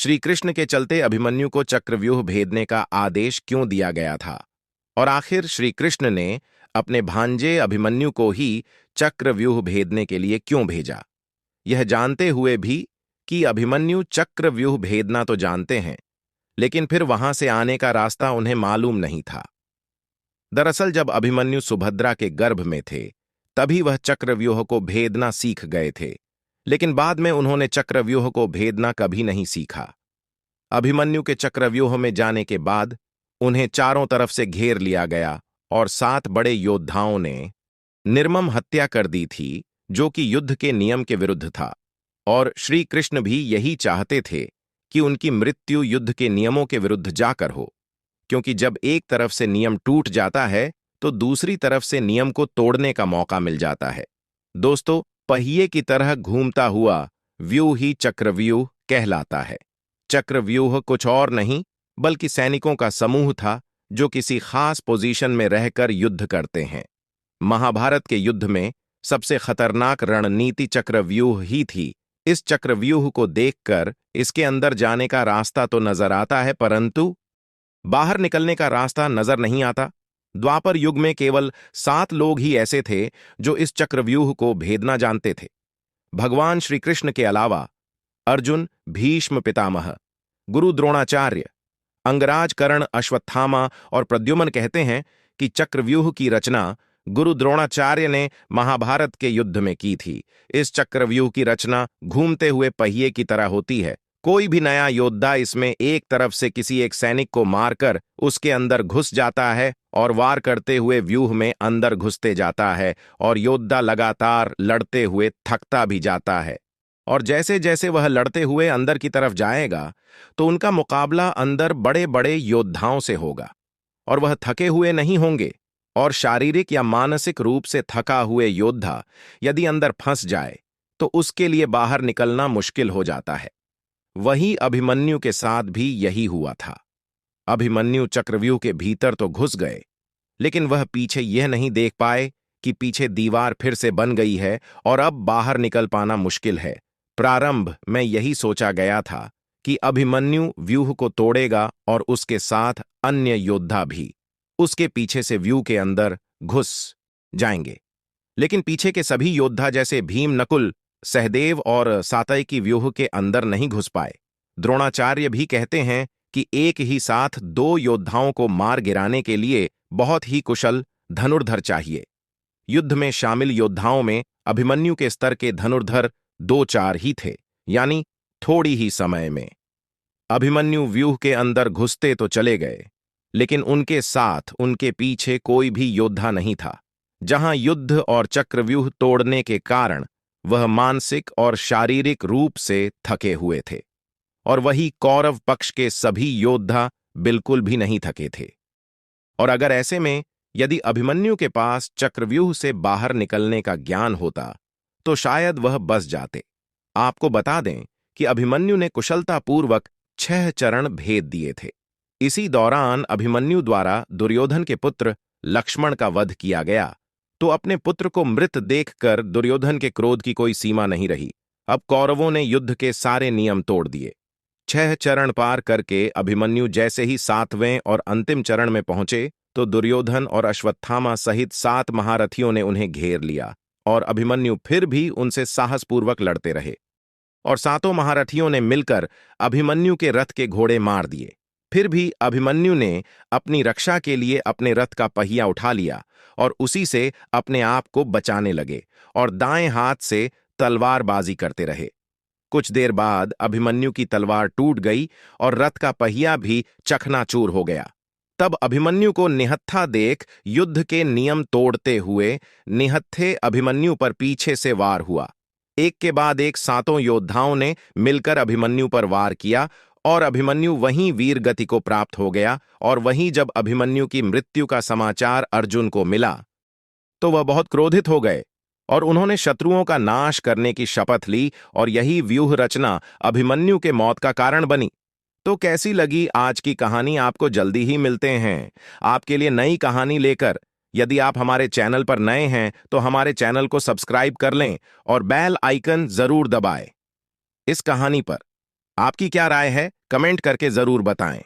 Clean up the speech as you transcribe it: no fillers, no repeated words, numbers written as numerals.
श्री कृष्ण के चलते अभिमन्यु को चक्रव्यूह भेदने का आदेश क्यों दिया गया था, और आखिर श्री कृष्ण ने अपने भांजे अभिमन्यु को ही चक्रव्यूह भेदने के लिए क्यों भेजा, यह जानते हुए भी कि अभिमन्यु चक्रव्यूह भेदना तो जानते हैं, लेकिन फिर वहां से आने का रास्ता उन्हें मालूम नहीं था। दरअसल जब अभिमन्यु सुभद्रा के गर्भ में थे, तभी वह चक्रव्यूह को भेदना सीख गए थे, लेकिन बाद में उन्होंने चक्रव्यूह को भेदना कभी नहीं सीखा। अभिमन्यु के चक्रव्यूह में जाने के बाद उन्हें चारों तरफ से घेर लिया गया और 7 बड़े योद्धाओं ने निर्मम हत्या कर दी थी, जो कि युद्ध के नियम के विरुद्ध था। और श्री कृष्ण भी यही चाहते थे कि उनकी मृत्यु युद्ध के नियमों के विरुद्ध जाकर हो, क्योंकि जब एक तरफ से नियम टूट जाता है तो दूसरी तरफ से नियम को तोड़ने का मौका मिल जाता है। दोस्तों, पहिए की तरह घूमता हुआ व्यूह ही चक्रव्यूह कहलाता है। चक्रव्यूह कुछ और नहीं बल्कि सैनिकों का समूह था जो किसी खास पोजीशन में रहकर युद्ध करते हैं। महाभारत के युद्ध में सबसे खतरनाक रणनीति चक्रव्यूह ही थी। इस चक्रव्यूह को देखकर इसके अंदर जाने का रास्ता तो नजर आता है, परंतु बाहर निकलने का रास्ता नजर नहीं आता। द्वापर युग में केवल 7 लोग ही ऐसे थे जो इस चक्रव्यूह को भेदना जानते थे। भगवान श्री कृष्ण के अलावा अर्जुन, भीष्म पितामह, गुरु द्रोणाचार्य, अंगराज, कर्ण, अश्वत्थामा और प्रद्युम्न कहते हैं कि चक्रव्यूह की रचना गुरु द्रोणाचार्य ने महाभारत के युद्ध में की थी। इस चक्रव्यूह की रचना घूमते हुए पहिए की तरह होती है। कोई भी नया योद्धा इसमें एक तरफ से किसी एक सैनिक को मारकर उसके अंदर घुस जाता है और वार करते हुए व्यूह में अंदर घुसते जाता है, और योद्धा लगातार लड़ते हुए थकता भी जाता है। और जैसे जैसे वह लड़ते हुए अंदर की तरफ जाएगा तो उनका मुकाबला अंदर बड़े बड़े योद्धाओं से होगा, और वह थके हुए नहीं होंगे। और शारीरिक या मानसिक रूप से थका हुए योद्धा यदि अंदर फंस जाए तो उसके लिए बाहर निकलना मुश्किल हो जाता है। वही अभिमन्यु के साथ भी यही हुआ था। अभिमन्यु चक्रव्यूह के भीतर तो घुस गए, लेकिन वह पीछे यह नहीं देख पाए कि पीछे दीवार फिर से बन गई है और अब बाहर निकल पाना मुश्किल है। प्रारंभ में यही सोचा गया था कि अभिमन्यु व्यूह को तोड़ेगा और उसके साथ अन्य योद्धा भी उसके पीछे से व्यूह के अंदर घुस जाएंगे, लेकिन पीछे के सभी योद्धा जैसे भीम, नकुल, सहदेव और सातयकी व्यूह के अंदर नहीं घुस पाए। द्रोणाचार्य भी कहते हैं कि एक ही साथ 2 योद्धाओं को मार गिराने के लिए बहुत ही कुशल धनुर्धर चाहिए। युद्ध में शामिल योद्धाओं में अभिमन्यु के स्तर के धनुर्धर 2-4 ही थे, यानी थोड़ी ही समय में। अभिमन्यु व्यूह के अंदर घुसते तो चले गए, लेकिन उनके साथ उनके पीछे कोई भी योद्धा नहीं था। जहां युद्ध और चक्रव्यूह तोड़ने के कारण वह मानसिक और शारीरिक रूप से थके हुए थे, और वही कौरव पक्ष के सभी योद्धा बिल्कुल भी नहीं थके थे। और अगर ऐसे में यदि अभिमन्यु के पास चक्रव्यूह से बाहर निकलने का ज्ञान होता तो शायद वह बच जाते। आपको बता दें कि अभिमन्यु ने कुशलतापूर्वक 6 चरण भेद दिए थे। इसी दौरान अभिमन्यु द्वारा दुर्योधन के पुत्र लक्ष्मण का वध किया गया, तो अपने पुत्र को मृत देखकर दुर्योधन के क्रोध की कोई सीमा नहीं रही। अब कौरवों ने युद्ध के सारे नियम तोड़ दिए। 6 चरण पार करके अभिमन्यु जैसे ही 7वें और अंतिम चरण में पहुंचे तो दुर्योधन और अश्वत्थामा सहित 7 महारथियों ने उन्हें घेर लिया, और अभिमन्यु फिर भी उनसे साहसपूर्वक लड़ते रहे। और 7 महारथियों ने मिलकर अभिमन्यु के रथ के घोड़े मार दिए। फिर भी अभिमन्यु ने अपनी रक्षा के लिए अपने रथ का पहिया उठा लिया और उसी से अपने आप को बचाने लगे और दाएं हाथ से तलवारबाजी करते रहे। कुछ देर बाद अभिमन्यु की तलवार टूट गई और रथ का पहिया भी चकनाचूर हो गया। तब अभिमन्यु को निहत्था देख युद्ध के नियम तोड़ते हुए निहत्थे अभिमन्यु पर पीछे से वार हुआ। एक के बाद एक 7 योद्धाओं ने मिलकर अभिमन्यु पर वार किया और अभिमन्यु वहीं वीर गति को प्राप्त हो गया। और वहीं जब अभिमन्यु की मृत्यु का समाचार अर्जुन को मिला तो वह बहुत क्रोधित हो गए और उन्होंने शत्रुओं का नाश करने की शपथ ली, और यही व्यूह रचना अभिमन्यु के मौत का कारण बनी। तो कैसी लगी आज की कहानी? आपको जल्दी ही मिलते हैं आपके लिए नई कहानी लेकर। यदि आप हमारे चैनल पर नए हैं तो हमारे चैनल को सब्सक्राइब कर लें और बेल आइकन जरूर दबाएं। इस कहानी पर आपकी क्या राय है, कमेंट करके जरूर बताएं।